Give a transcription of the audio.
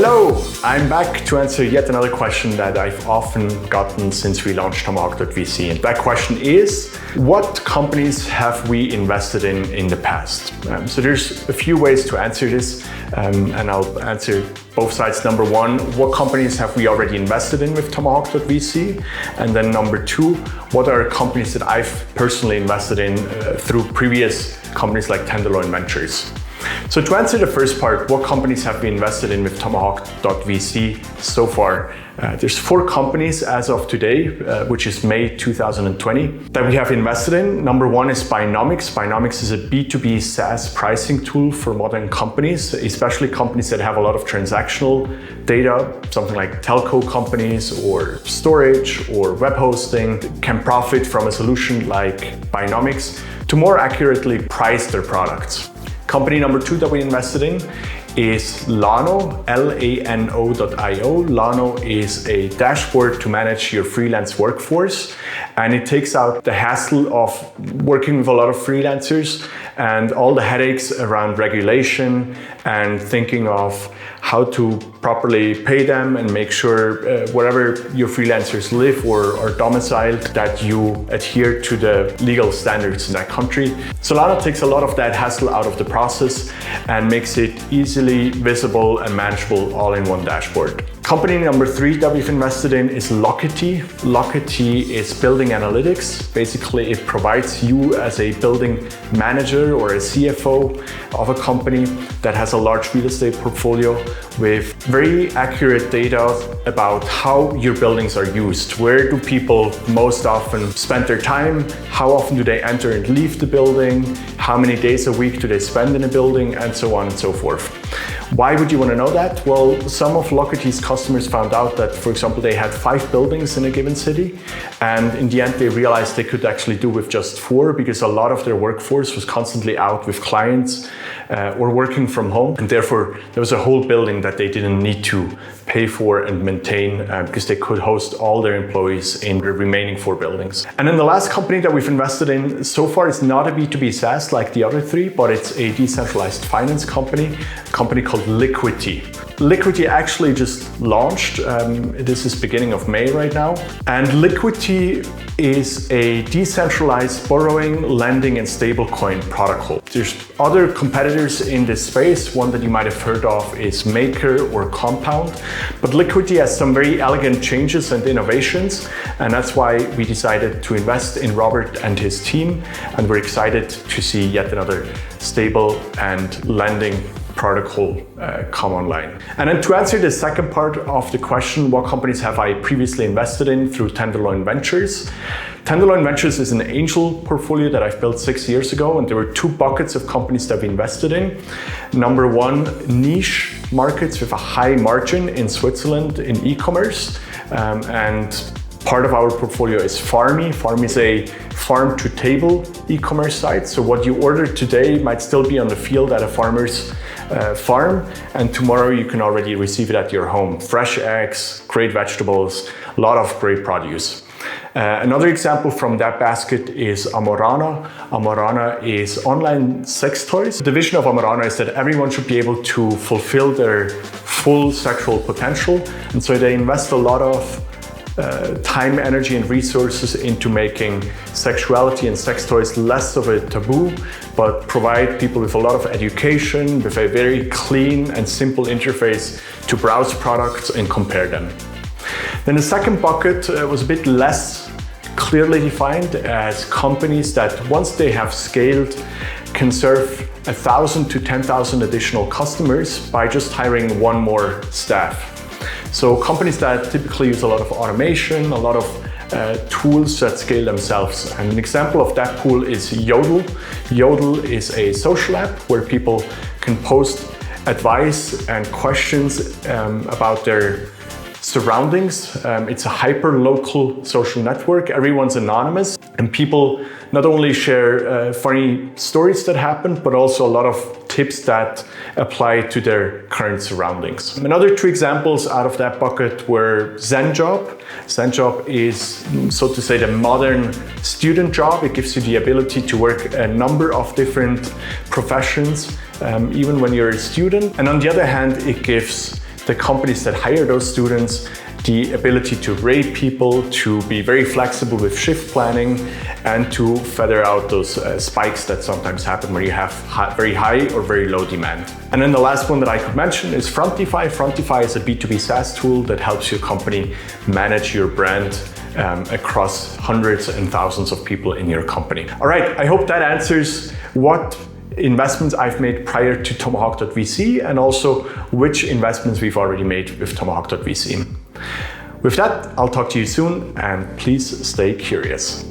Hello, I'm back to answer yet another question that I've often gotten since we launched Tomahawk.vc. And that question is, what companies have we invested in the past? So there's a few ways to answer this, and I'll answer both sides. Number one, what companies have we already invested in with Tomahawk.vc? And then number two, what are companies that I've personally invested in through previous companies like Tenderloin Ventures? So to answer the first part, what companies have we invested in with Tomahawk.vc so far? There's 4 companies as of today, which is May 2020, that we have invested in. Number one is Buynomics. Buynomics is a B2B SaaS pricing tool for modern companies, especially companies that have a lot of transactional data, something like telco companies or storage or web hosting, can profit from a solution like Buynomics to more accurately price their products. Company number 2 that we invested in is Lano, Lano.io. Lano is a dashboard to manage your freelance workforce, and it takes out the hassle of working with a lot of freelancers and all the headaches around regulation and thinking of how to properly pay them and make sure wherever your freelancers live or are domiciled that you adhere to the legal standards in that country. Solana takes a lot of that hassle out of the process and makes it easily visible and manageable all in one dashboard. Company number 3 that we've invested in is Lockety. Lockety is building analytics. Basically, it provides you as a building manager or a CFO of a company that has a large real estate portfolio with very accurate data about how your buildings are used. Where do people most often spend their time? How often do they enter and leave the building? How many days a week do they spend in a building? And so on and so forth. Why would you want to know that? Well, some of Lockety's customers found out that, for example, they had 5 buildings in a given city, and in the end they realized they could actually do with just 4 because a lot of their workforce was constantly out with clients or working from home, and therefore there was a whole building that they didn't need to pay for and maintain because they could host all their employees in the remaining 4 buildings. And then the last company that we've invested in so far is not a B2B SaaS like the other 3, but it's a decentralized finance company, a company called Liquity. Liquity actually just launched. This is beginning of May right now. And Liquity is a decentralized borrowing, lending, and stablecoin protocol. There's other competitors in this space. One that you might have heard of is Maker or Compound. But Liquity has some very elegant changes and innovations, and that's why we decided to invest in Robert and his team. And we're excited to see yet another stable and lending protocol come online. And then to answer the second part of the question, what companies have I previously invested in through Tenderloin Ventures? Tenderloin Ventures is an angel portfolio that I've built 6 years ago, and there were 2 buckets of companies that we invested in. Number one, niche markets with a high margin in Switzerland in e-commerce, and part of our portfolio is Farmy. Farmy is a farm-to-table e-commerce site. So what you order today might still be on the field at a farmer's farm, and tomorrow you can already receive it at your home. Fresh eggs, great vegetables, a lot of great produce. Another example from that basket is Amorana. Amorana is online sex toys. The vision of Amorana is that everyone should be able to fulfill their full sexual potential, and so they invest a lot of time, energy, and resources into making sexuality and sex toys less of a taboo, but provide people with a lot of education, with a very clean and simple interface to browse products and compare them. Then the second bucket was a bit less clearly defined as companies that once they have scaled can serve 1,000 to 10,000 additional customers by just hiring 1 more staff. So companies that typically use a lot of automation, a lot of tools that scale themselves. And an example of that pool is Yodel. Yodel is a social app where people can post advice and questions about their surroundings. It's a hyper-local social network. Everyone's anonymous, and people not only share funny stories that happen, but also a lot of tips that apply to their current surroundings. Another 2 examples out of that bucket were ZenJob. ZenJob is, so to say, the modern student job. It gives you the ability to work a number of different professions, even when you're a student. And on the other hand, it gives the companies that hire those students the ability to rate people, to be very flexible with shift planning, and to feather out those spikes that sometimes happen when you have very high or very low demand. And then the last one that I could mention is Frontify. Frontify is a B2B SaaS tool that helps your company manage your brand across hundreds and thousands of people in your company. All right, I hope that answers what investments I've made prior to Tomahawk.vc and also which investments we've already made with Tomahawk.vc. With that, I'll talk to you soon, and please stay curious.